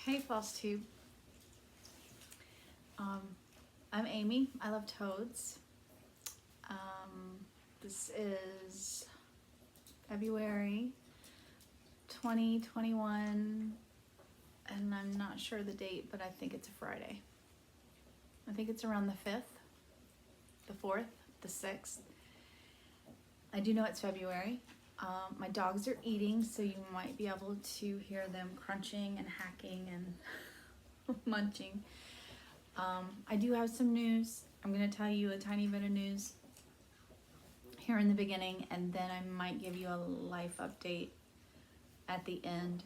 Hey Flosstube. I'm Amy. I love toads. This is February 2021, and I'm not sure the date, but I think it's a Friday. I think it's around the 5th, the 4th, the 6th. I do know it's February. My dogs are eating, so you might be able to hear them crunching and hacking and munching. I do have some news. I'm going to tell you a tiny bit of news here in the beginning, and then I might give you a life update at the end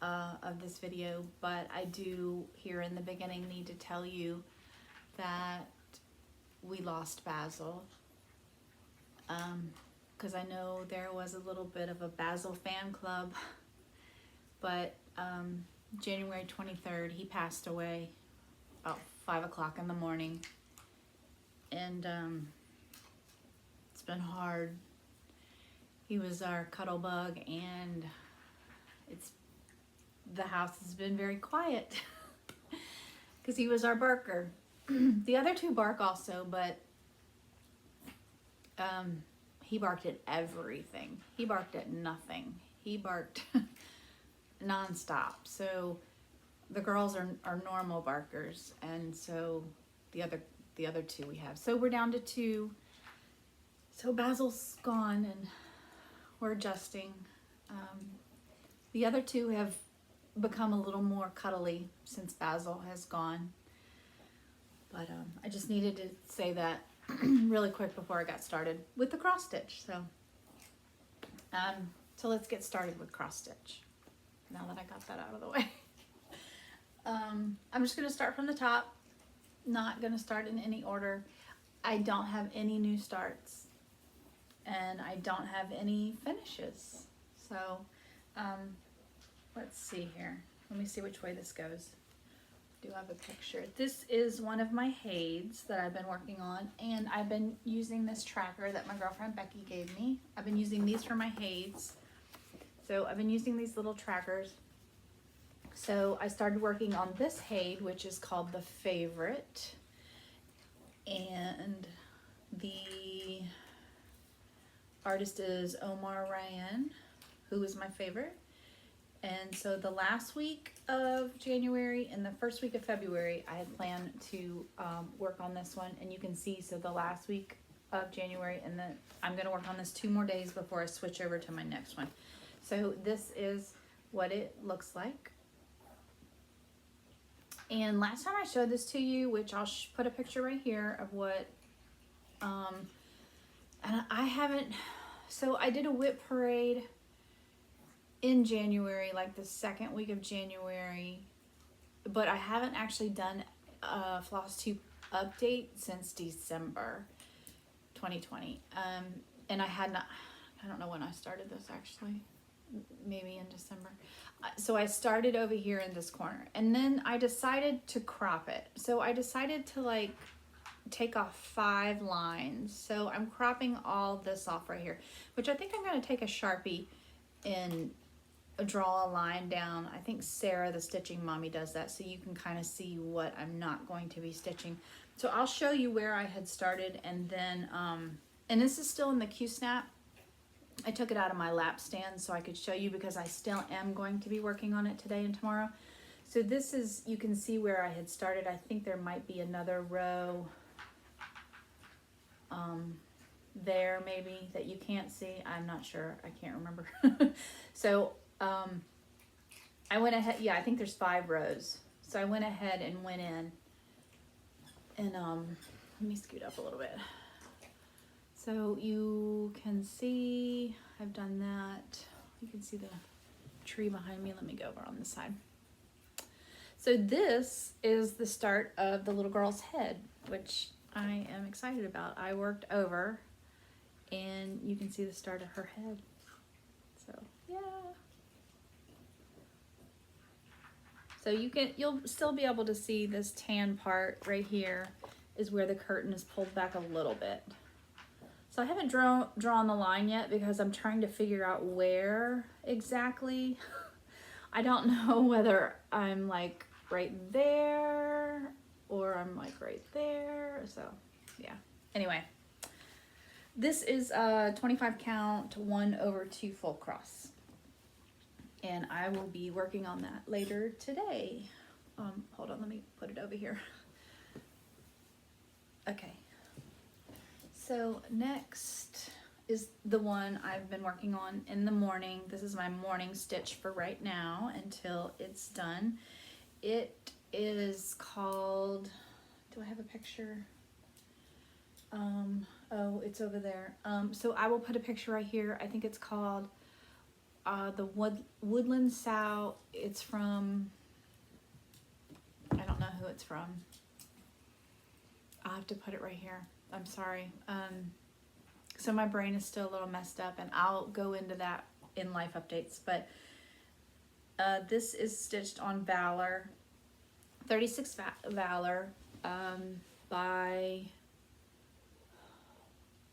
of this video. But I do here in the beginning need to tell you that we lost Basil. Because I know there was a little bit of a Basil fan club, but January 23rd, he passed away about 5 o'clock in the morning, and it's been hard. He was our cuddle bug, and the house has been very quiet because he was our barker. The other two bark also, but he barked at everything. He barked at nothing. He barked nonstop. So the girls are normal barkers, and so the other two we have. So we're down to 2. So Basil's gone, and we're adjusting. The other 2 have become a little more cuddly since Basil has gone. But I just needed to say that really quick before I got started with the cross stitch. So let's get started with cross stitch now that I got that out of the way. I'm just going to start from the top, not going to start in any order. I don't have any new starts, and I don't have any finishes. So let's see here. Let me see which way this goes. Do have a picture. This is one of my Hades that I've been working on, and I've been using this tracker that my girlfriend Becky gave me. I've been using these for my Hades. So I've been using these little trackers. So I started working on this Hade, which is called The Favorite, and the artist is Omar Ryan, who is my favorite. And so the last week of January and the first week of February, I had planned to work on this one. And you can see, so the last week of January, and then I'm going to work on this 2 more days before I switch over to my next one. So this is what it looks like. And last time I showed this to you, which I'll put a picture right here of what, and I haven't, so I did a whip parade in January, like the 2nd week of January, but I haven't actually done a Flosstube update since December 2020. And I had not, I don't know when I started this actually, maybe in December. So I started over here in this corner, and then I decided to crop it. So I decided to like take off 5 lines. So I'm cropping all this off right here, which I think I'm going to take a Sharpie and draw a line down. I think Sarah, the stitching mommy, does that, so you can kind of see what I'm not going to be stitching. So I'll show you where I had started, and then and this is still in the Q-snap. I took it out of my lap stand so I could show you, because I still am going to be working on it today and tomorrow. So this is, you can see where I had started. I think there might be another row there maybe that you can't see. I'm not sure. I can't remember. So I went ahead, yeah, I think there's 5 rows. So I went ahead and went in, and let me scoot up a little bit. So you can see I've done that. You can see the tree behind me. Let me go over on this side. So this is the start of the little girl's head, which I am excited about. I worked over, and you can see the start of her head. So yeah. So you'll still be able to see this tan part right here is where the curtain is pulled back a little bit. So I haven't drawn the line yet, because I'm trying to figure out where exactly I don't know whether I'm like right there or I'm like right there. So yeah. Anyway, this is a 25 count 1/2 full cross. And I will be working on that later today. Hold on, let me put it over here. Okay. So next is the one I've been working on in the morning. This is my morning stitch for right now until it's done. It is called, do I have a picture? Oh, it's over there. So I will put a picture right here. I think it's called the Woodland Sow. It's from, I don't know who it's from. I'll have to put it right here. I'm sorry. So my brain is still a little messed up, and I'll go into that in life updates. But this is stitched on Valor, 36 Valor, by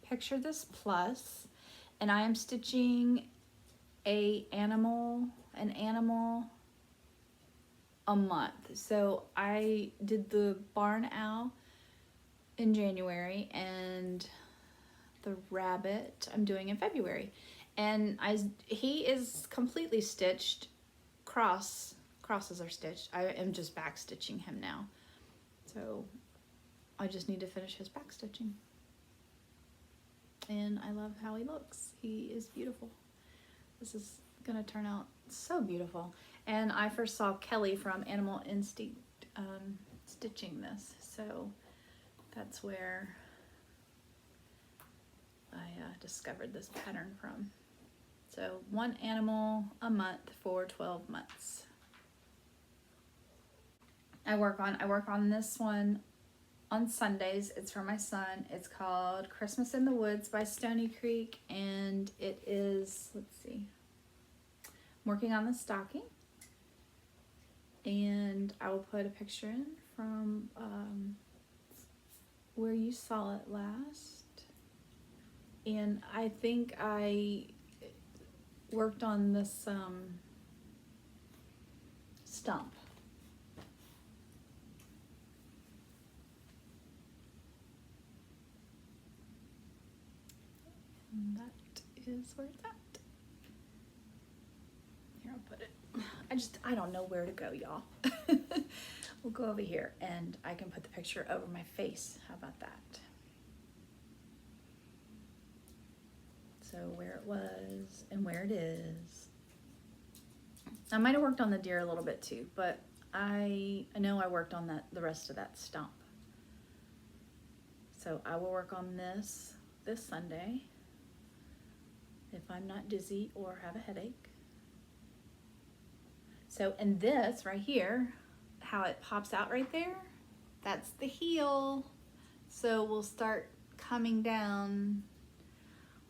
Picture This Plus, and I am stitching an animal a month. So I did the barn owl in January, and the rabbit I'm doing in February, and he is completely stitched. Crosses are stitched. I am just back stitching him now, so I just need to finish his back stitching, and I love how he looks. He is beautiful. This is gonna turn out so beautiful. And I first saw Kelly from Animal Instinct stitching this, so that's where I discovered this pattern from. So 1 animal a month for 12 months. I work on this one on Sundays. It's for my son. It's called Christmas in the Woods by Stony Creek, and it is, let's see, I'm working on the stocking, and I will put a picture in from where you saw it last. And I think I worked on this stump. And that is where it's at. Here, I'll put it. I don't know where to go, y'all. We'll go over here, and I can put the picture over my face. How about that? So where it was and where it is. I might have worked on the deer a little bit too, but I know I worked on the rest of that stump. So I will work on this Sunday if I'm not dizzy or have a headache. So, and this right here, how it pops out right there, that's the heel. So we'll start coming down.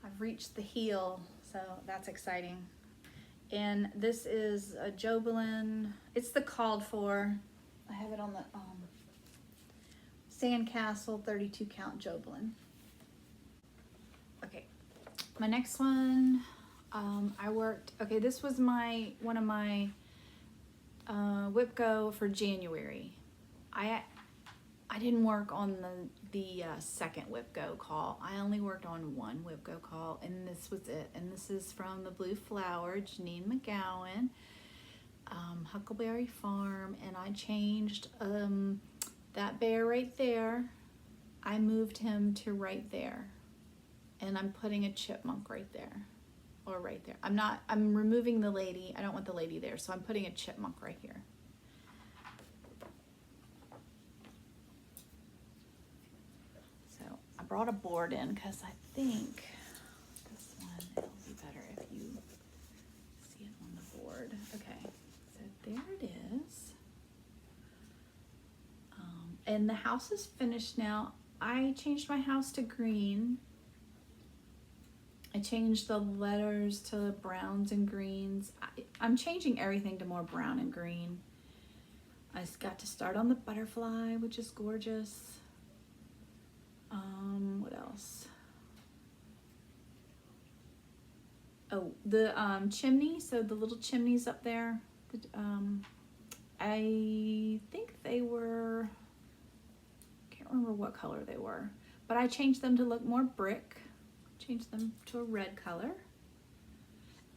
I've reached the heel, so that's exciting. And this is a Jobelin. It's the called for. I have it on the Sandcastle 32 count Jobelin. Okay, my next one, okay, this was one of my whip go for January. I didn't work on the second whip go call. I only worked on one whip go call, and this was it. And this is from the Blue Flower, Janine McGowan, Huckleberry Farm, and I changed that bear right there. I moved him to right there, and I'm putting a chipmunk right there, or right there. I'm removing the lady. I don't want the lady there, so I'm putting a chipmunk right here. I brought a board in because I think this one, it'll be better if you see it on the board. Okay, so there it is. And the house is finished now. I changed my house to green. I changed the letters to browns and greens. I'm changing everything to more brown and green. I got to start on the butterfly, which is gorgeous. What else? Oh, the chimney. So the little chimneys up there, I think they were, can't remember what color they were, but I changed them to look more brick, changed them to a red color.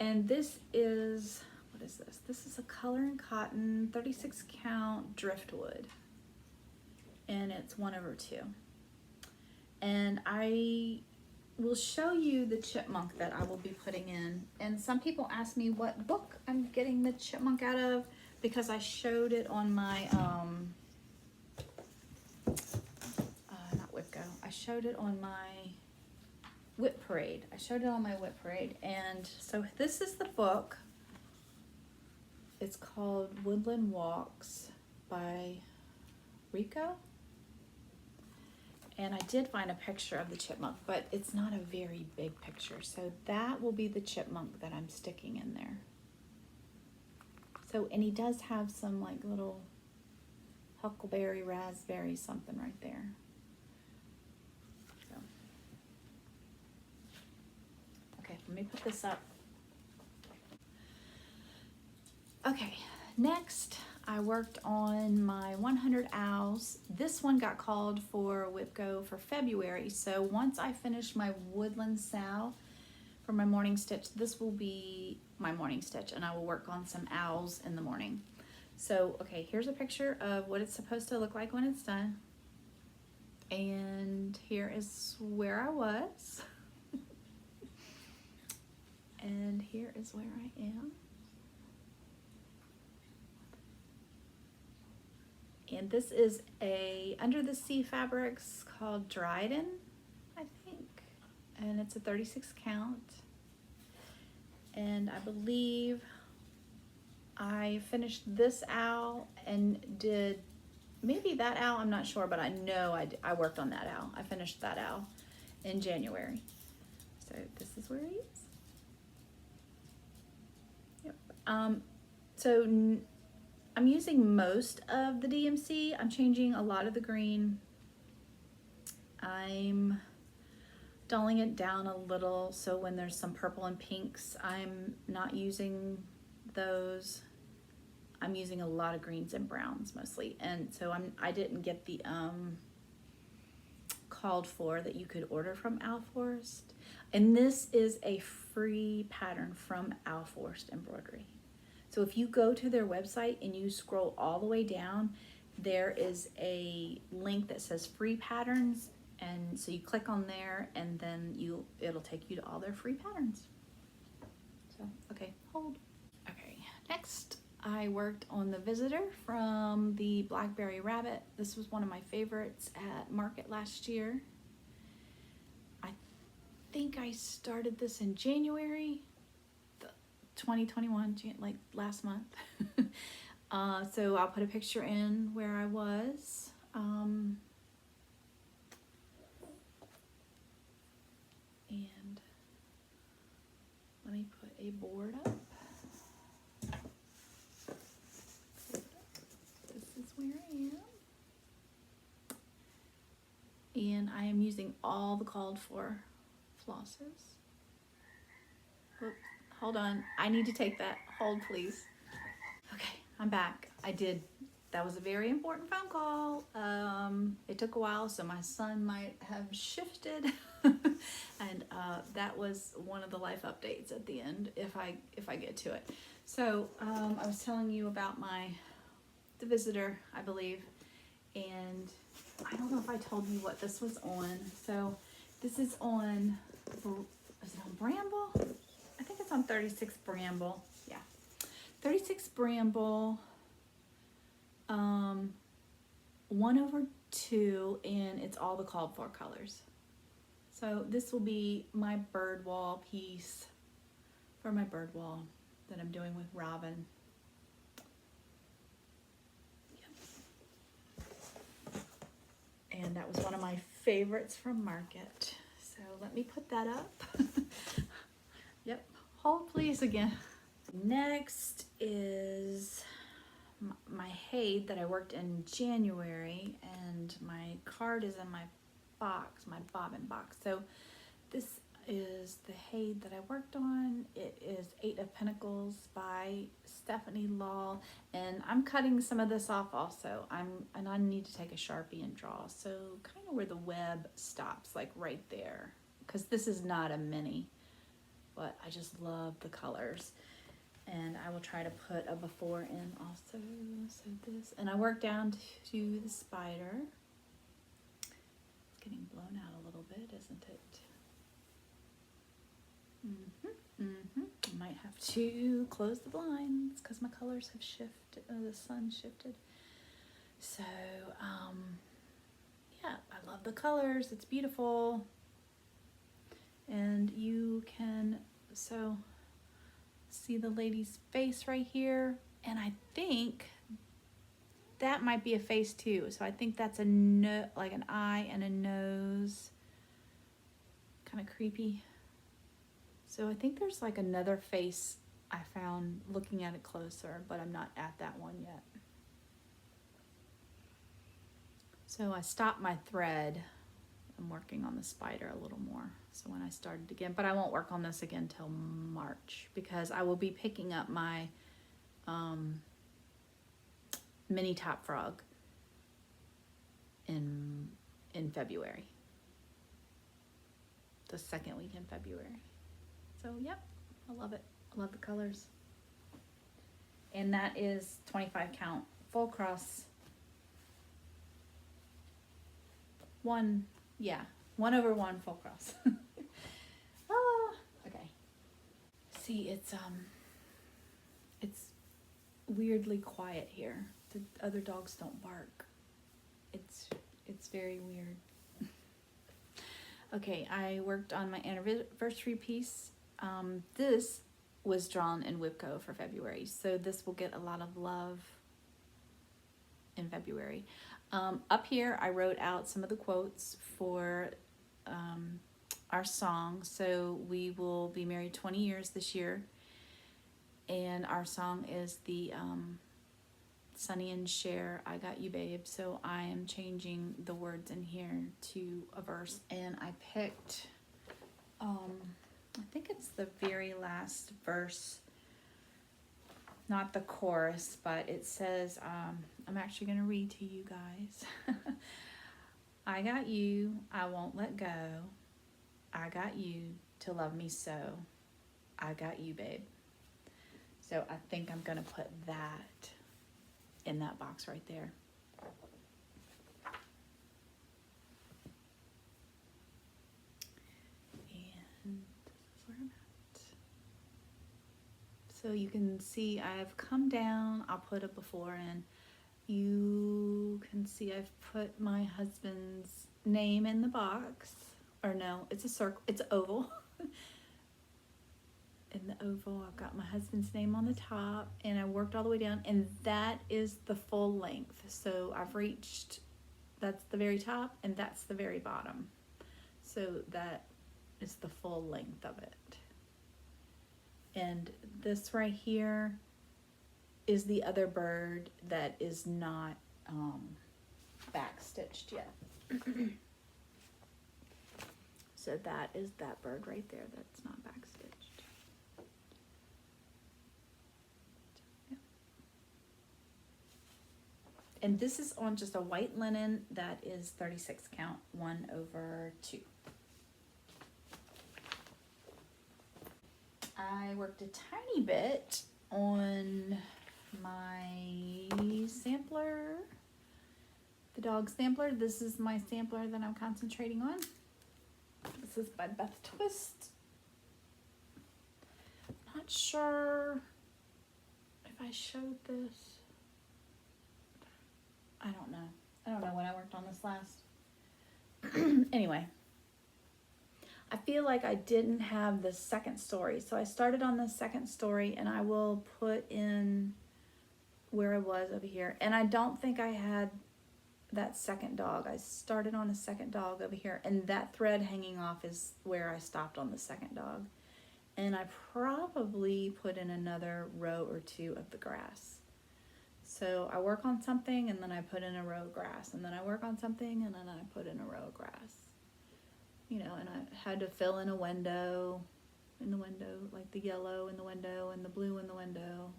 And this is, what is this? This is a color and cotton 36 count driftwood, and it's 1/2. And I will show you the chipmunk that I will be putting in. And some people ask me what book I'm getting the chipmunk out of, because I showed it on my, not Whipco, I showed it on my Whip Parade. I showed it on my Whip Parade. And so this is the book. It's called Woodland Walks by Rico. And I did find a picture of the chipmunk, but it's not a very big picture. So that will be the chipmunk that I'm sticking in there. So, and he does have some like little huckleberry, raspberry, something right there. So. Okay, let me put this up. Okay, next I worked on my 100 owls. This one got called for Whipco for February. So once I finish my woodland sow for my morning stitch, this will be my morning stitch, and I will work on some owls in the morning. So, okay, here's a picture of what it's supposed to look like when it's done. And here is where I was. And here is where I am. And this is a Under the Sea fabrics called Dryden, I think. And it's a 36 count. And I believe I finished this owl and did maybe that owl, I'm not sure, but I know I worked on that owl. I finished that owl in January. So this is where he is. Yep. So I'm using most of the DMC. I'm changing a lot of the green. I'm dulling it down a little, so when there's some purple and pinks, I'm not using those. I'm using a lot of greens and browns mostly, and so I didn't get the called for that you could order from Owl Forest. And this is a free pattern from Owl Forest Embroidery. So if you go to their website and you scroll all the way down, there is a link that says free patterns, and so you click on there, and then it'll take you to all their free patterns. So, okay, hold. Okay, next I worked on the Visitor from the Blackberry Rabbit. This was one of my favorites at market last year. I think I started this in January 2021, like last month. So I'll put a picture in where I was. And let me put a board up. This is where I am. And I am using all the called for flosses. Oops. Hold on, I need to take that. Hold, please. Okay, I'm back. That was a very important phone call. It took a while, so my son might have shifted. And that was one of the life updates at the end, if I get to it. So I was telling you about the Visitor, I believe, and I don't know if I told you what this was on. So this is on, is it on Bramble? I think it's on 36 Bramble. Yeah, 36 Bramble, 1/2, and it's all the called for colors. So this will be my bird wall piece for my bird wall that I'm doing with Robin. Yep. And that was one of my favorites from market. So let me put that up. Yep, hold please again. Next is my Hade that I worked in January, and my card is in my box, my bobbin box. So this is the Hade that I worked on. It is 8 of Pentacles by Stephanie Law, and I'm cutting some of this off also. And I need to take a Sharpie and draw, so kind of where the web stops, like right there, because this is not a mini, but I just love the colors. And I will try to put a before in also. So this, and I work down to the spider. It's getting blown out a little bit, isn't it? I might have to close the blinds because my colors have shifted. The sun shifted. So, yeah, I love the colors. It's beautiful. And you can see the lady's face right here. And I think that might be a face too. So I think that's a like an eye and a nose. Kind of creepy. So I think there's like another face I found looking at it closer, but I'm not at that one yet. So I stopped my thread. I'm working on the spider a little more. So when I started again, but I won't work on this again till March because I will be picking up my mini top frog in February. The second week in February. So, yep, I love it. I love the colors. And that is 25 count, full cross. 1 over 1 full cross. Okay. See, it's weirdly quiet here. The other dogs don't bark. It's very weird. Okay, I worked on my anniversary piece. This was drawn in Whipco for February, so this will get a lot of love in February. Up here, I wrote out some of the quotes for our song. So we will be married 20 years this year, and our song is the Sonny and Cher, I Got You Babe. So I am changing the words in here to a verse, and I picked I think it's the very last verse, not the chorus, but it says, I'm actually going to read to you guys. I got you, I won't let go. I got you to love me so. I got you, babe. So I think I'm going to put that in that box right there. So you can see I've come down, I'll put a before in. You can see I've put my husband's name in the box. Or no, it's a circle, it's oval. In the oval, I've got my husband's name on the top, and I worked all the way down, and that is the full length. So I've reached, that's the very top, and that's the very bottom. So that is the full length of it. And this right here is the other bird that is not back stitched yet. So that is that bird right there that's not back stitched. Yeah. And this is on just a white linen that is 36 count, 1/2. I worked a tiny bit on my sampler, the dog sampler. This is my sampler that I'm concentrating on. This is by Beth Twist. Not sure if I showed this. I don't know. I don't know when I worked on this last. Anyway. I feel like I didn't have the second story. So I started on the second story, and I will put in where I was over here. And I don't think I had that second dog. I started on a second dog over here, and that thread hanging off is where I stopped on the second dog. And I probably put in another row or two of the grass. So I work on something, and then I put in a row of grass, and then I work on something, and then I put in a row of grass. you know, and I had to fill in a window, like the yellow in the window and the blue in the window.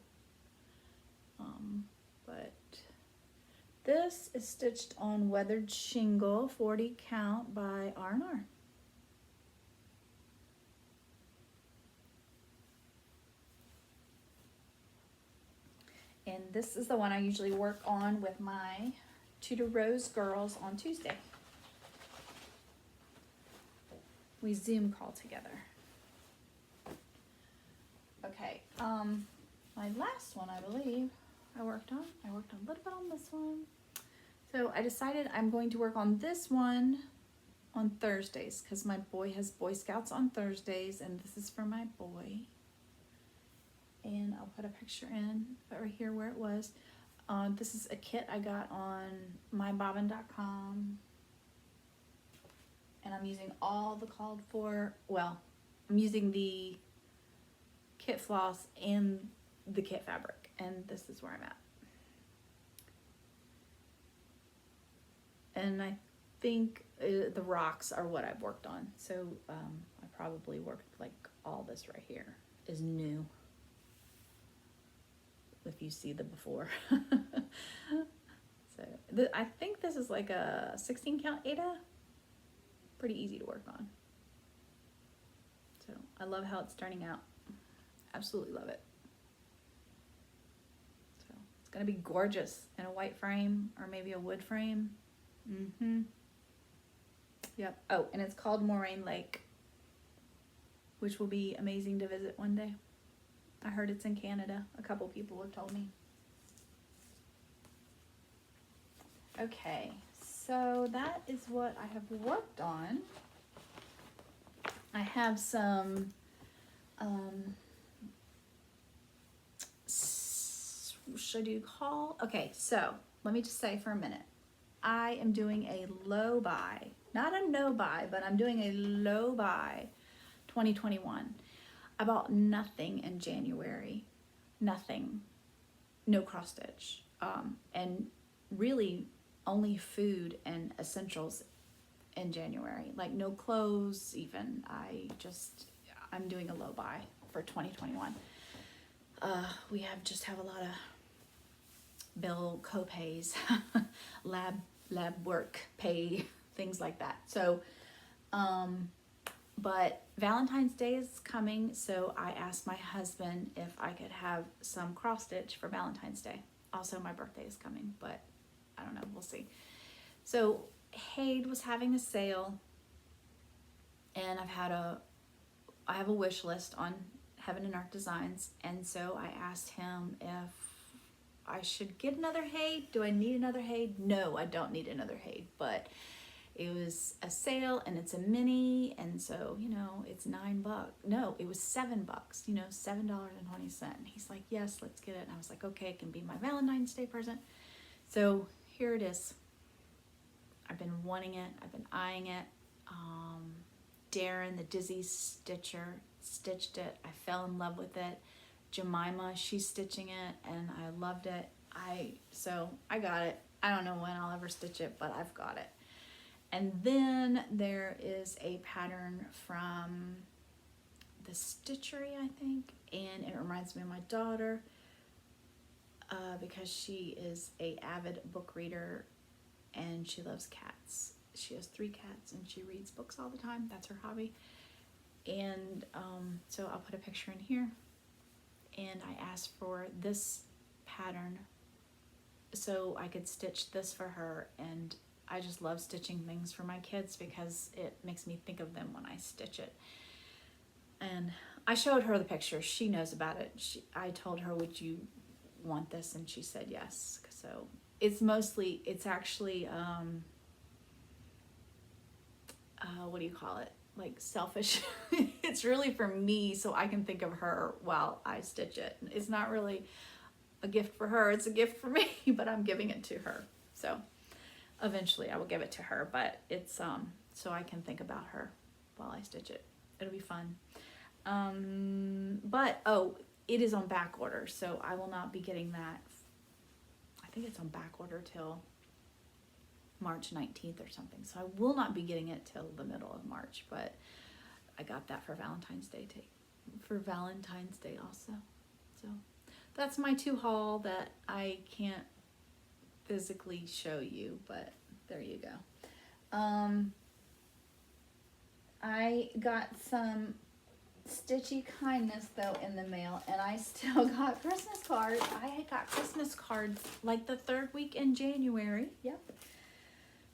But this is stitched on weathered shingle, 40 count by R&R. And this is the one I usually work on with my Tudor Rose girls on Tuesday. We Zoom call together. Okay, my last one, I believe, I worked on a little bit on this one. So I decided I'm going to work on this one on Thursdays because my boy has Boy Scouts on Thursdays, and this is for my boy. And I'll put a picture in right here where it was. This is a kit I got on mybobbin.com. And I'm using all the called for, well, I'm using the kit floss and the kit fabric. And this is where I'm at. And I think the rocks are what I've worked on. So I probably worked like all this right here is new. If you see the before. So I think this is like a 16 count Ada. Pretty easy to work on. So I love how it's turning out. Absolutely love it. So it's gonna be gorgeous in a white frame or maybe a wood frame. Yep. Oh, and it's called Moraine Lake, which will be amazing to visit one day. I heard it's in Canada. A couple people have told me. Okay, so that is what I have worked on. I have some should you call? Okay, so let me just say for a minute. I am doing a low buy, not a no buy, but I'm doing a low buy 2021. I bought nothing in January, nothing, no cross stitch, and really only food and essentials in January, like no clothes even. I'm doing a low buy for 2021. We have a lot of bill copays, lab work pay, things like that. So, but Valentine's Day is coming, so I asked my husband if I could have some cross stitch for Valentine's Day. Also, my birthday is coming, but I don't know, we'll see. So Hade was having a sale, and I have a wish list on Heaven and Art Designs, and so I asked him if I should get another Hade. Do I need another Hade? No, I don't need another Hade, but it was a sale and it's a mini, and so, you know, it's $9. No, it was $7, you know, $7.20. He's like, yes, let's get it. And I was like, okay, it can be my Valentine's Day present. So here it is. I've been wanting it. I've been eyeing it. Darren, the Dizzy Stitcher, stitched it. I fell in love with it. Jemima, she's stitching it, and I loved it. So I got it. I don't know when I'll ever stitch it, but I've got it. And then there is a pattern from the Stitchery, I think, and it reminds me of my daughter because she is a avid book reader and she loves cats. She has 3 cats and she reads books all the time. That's her hobby. And so I'll put a picture in here. And I asked for this pattern so I could stitch this for her, and I just love stitching things for my kids because it makes me think of them when I stitch it. And I showed her the picture. She knows about it. I told her, would you want this? And she said yes. So it's actually, what do you call it? Like selfish. It's really for me so I can think of her while I stitch it. It's not really a gift for her, it's a gift for me, but I'm giving it to her. So eventually I will give it to her, but it's so I can think about her while I stitch it. It'll be fun. But it is on back order, so I will not be getting that. I think it's on back order till March 19th or something. So I will not be getting it till the middle of March, but I got that for Valentine's Day also. So that's my 2 haul that I can't physically show you, but there you go. I got some Stitchy Kindness though in the mail, and I still got Christmas cards. I got Christmas cards like the 3rd week in January. Yep.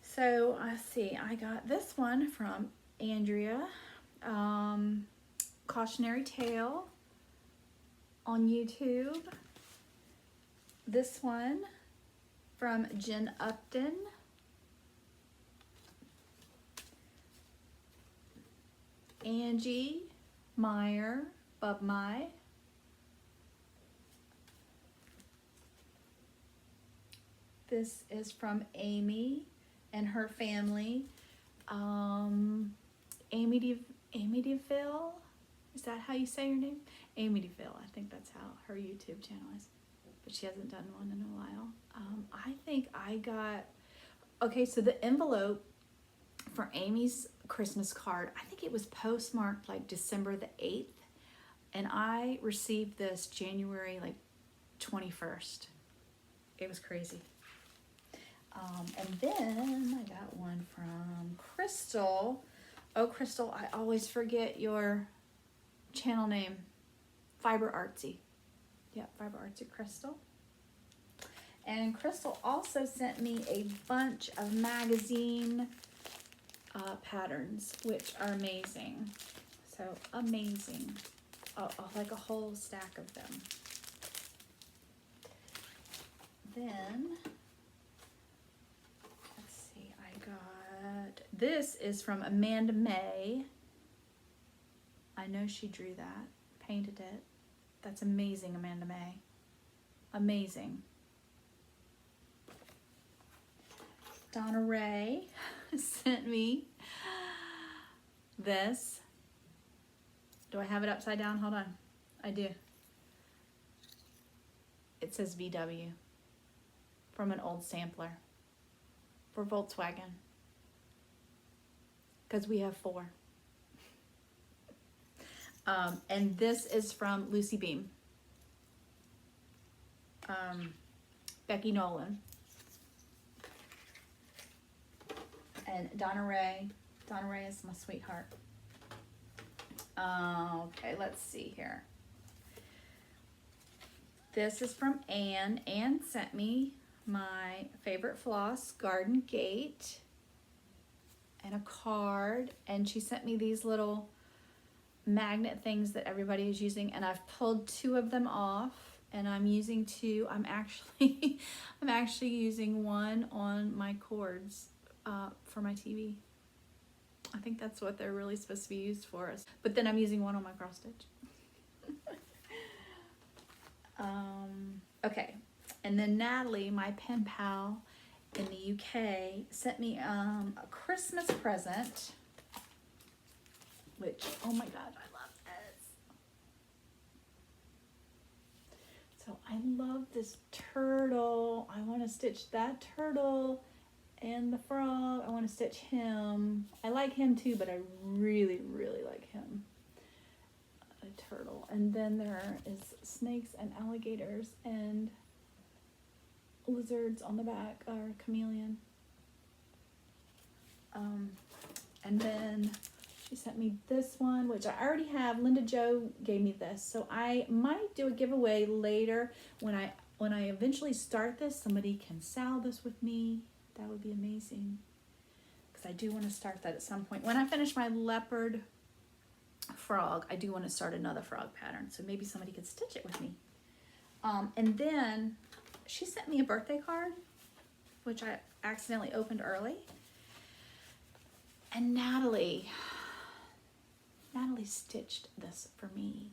So let's see, I got this one from Andrea, Cautionary Tale on YouTube. This one from Jen Upton. Angie Meyer, Bub My. This is from Amy and her family. Amy DeVille, is that how you say your name? Amy DeVille, I think that's how her YouTube channel is. But she hasn't done one in a while. I think I got, okay, so the envelope for Amy's Christmas card, I think it was postmarked like December the 8th. And I received this January like 21st. It was crazy. And then I got one from Crystal. Oh, Crystal, I always forget your channel name. Fiber Artsy. Yep, Fiber Artsy Crystal. And Crystal also sent me a bunch of magazine patterns, which are amazing. So amazing. Like a whole stack of them. Then, let's see, I got, this is from Amanda May. I know she drew that, painted it. That's amazing, Amanda May. Amazing. Donna Ray sent me this. Do I have it upside down? Hold on. I do. It says VW from an old sampler for Volkswagen, because we have 4. And this is from Lucy Beam. Becky Nolan. And Donna Ray. Donna Ray is my sweetheart. Okay, let's see here. This is from Anne. Anne sent me my favorite floss, Garden Gate, and a card. And she sent me these little magnet things that everybody is using, and I've pulled 2 of them off, and I'm using 2. I'm actually using one on my cords for my TV. I think that's what they're really supposed to be used for. But then I'm using one on my cross stitch. Okay, and then Natalie, my pen pal in the UK, sent me a Christmas present, which, oh my god, I love this. So I love this turtle. I want to stitch that turtle and the frog. I want to stitch him. I like him too, but I really, really like him. A turtle. And then there is snakes and alligators and lizards on the back, or chameleon. And then she sent me this one, which I already have. Linda Jo gave me this, so I might do a giveaway later when I eventually start this. Somebody can sell this with me. That would be amazing, because I do want to start that at some point. When I finish my leopard frog, I do want to start another frog pattern, so maybe somebody could stitch it with me. And then she sent me a birthday card, which I accidentally opened early. And Natalie stitched this for me,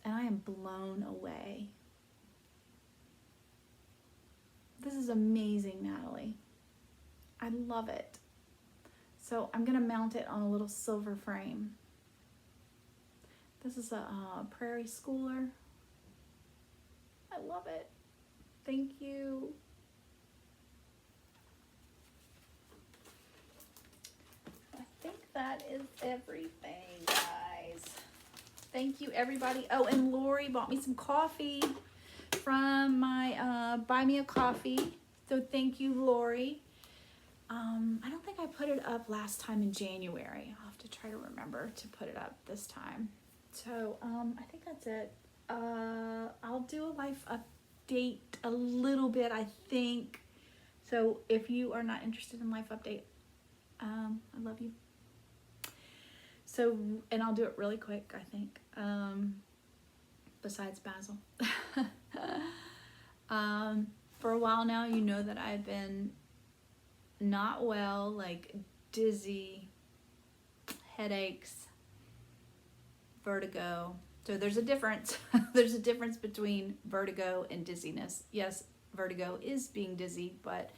and I am blown away. This is amazing, Natalie. I love it. So I'm gonna mount it on a little silver frame. This is a Prairie Schooler. I love it. Thank you. that is everything, guys. Thank you, everybody. Oh, and Lori bought me some coffee from my Buy Me a Coffee. So thank you, Lori. I don't think I put it up last time in January. I'll have to try to remember to put it up this time. So I think that's it. I'll do a life update a little bit, I think. So if you are not interested in life update, I love you. So, and I'll do it really quick, I think. Besides Basil. For a while now, you know that I've been not well, like dizzy, headaches, vertigo. So there's a difference. There's a difference between vertigo and dizziness. Yes, vertigo is being dizzy, but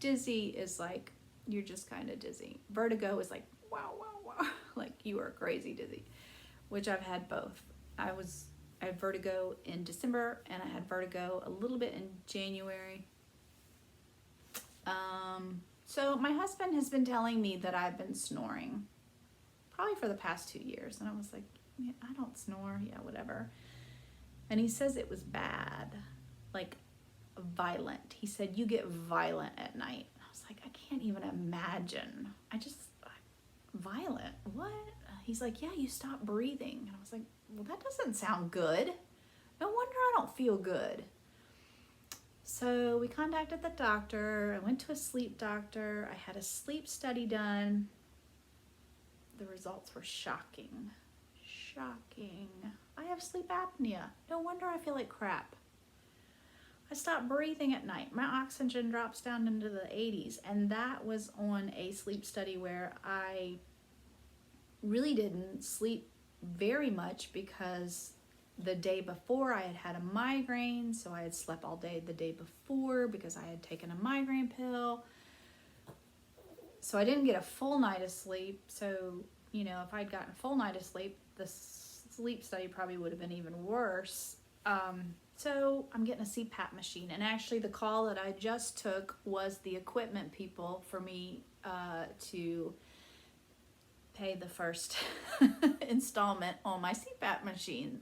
dizzy is like you're just kind of dizzy. Vertigo is like wow, wow, wow, like you are crazy dizzy, which I've had both. I had vertigo in December and I had vertigo a little bit in January. So my husband has been telling me that I've been snoring probably for the past 2 years. And I was like, yeah, I don't snore. Yeah, whatever. And he says it was bad, like violent. He said, you get violent at night. I was like, I can't even imagine. Violent? What? He's like, yeah, you stop breathing. And I was like, well, that doesn't sound good. No wonder I don't feel good. So we contacted the doctor. I went to a sleep doctor. I had a sleep study done. The results were shocking. Shocking. I have sleep apnea. No wonder I feel like crap. I stopped breathing at night. My oxygen drops down into the 80s. And that was on a sleep study where I really didn't sleep very much because the day before I had a migraine, so I had slept all day the day before because I had taken a migraine pill. So I didn't get a full night of sleep. So, you know, if I'd gotten a full night of sleep, the sleep study probably would have been even worse. So I'm getting a CPAP machine. And actually the call that I just took was the equipment people for me to pay the first installment on my CPAP machine.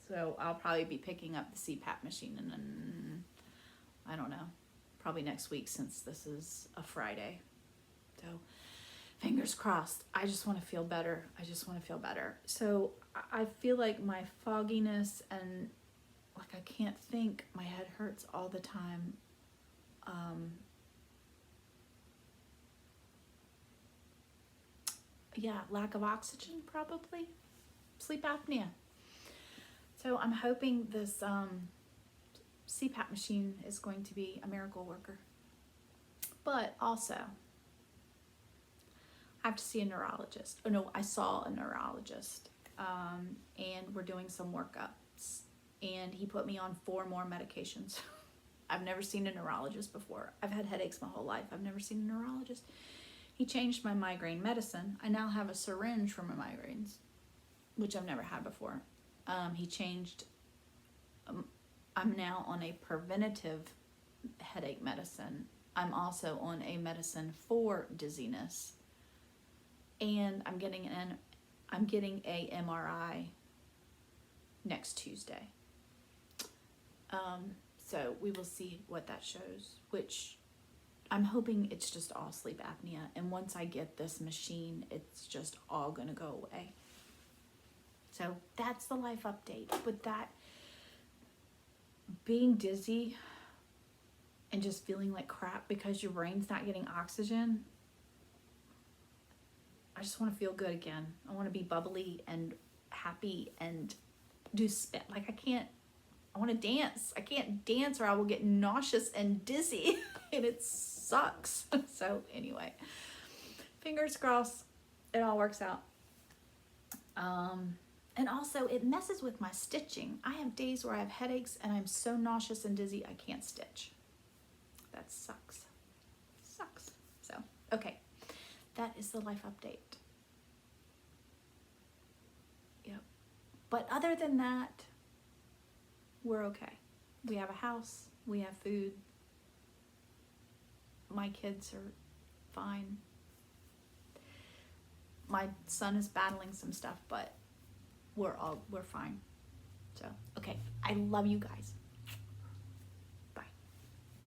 So I'll probably be picking up the CPAP machine and I don't know, probably next week since this is a Friday. So fingers crossed. I just want to feel better. So I feel like my fogginess and like I can't think, my head hurts all the time. Yeah, lack of oxygen probably, sleep apnea. So I'm hoping this CPAP machine is going to be a miracle worker. But also, I have to see a neurologist. Oh no, I saw a neurologist and we're doing some workups. And he put me on 4 more medications. I've never seen a neurologist before. I've had headaches my whole life. I've never seen a neurologist. He changed my migraine medicine. I now have a syringe for my migraines, which I've never had before. He changed, I'm now on a preventative headache medicine. I'm also on a medicine for dizziness. And I'm getting a MRI next Tuesday. So we will see what that shows, which I'm hoping it's just all sleep apnea. And once I get this machine, it's just all gonna go away. So that's the life update. But that being dizzy and just feeling like crap because your brain's not getting oxygen, I just want to feel good again. I want to be bubbly and happy and do spit. Like I want to dance. I can't dance or I will get nauseous and dizzy and it sucks. So anyway, fingers crossed it all works out. And also it messes with my stitching. I have days where I have headaches and I'm so nauseous and dizzy I can't stitch. That sucks. So, okay. That is the life update. Yep. But other than that, we're okay. We have a house. We have food. My kids are fine. My son is battling some stuff, but we're fine. So, okay. I love you guys.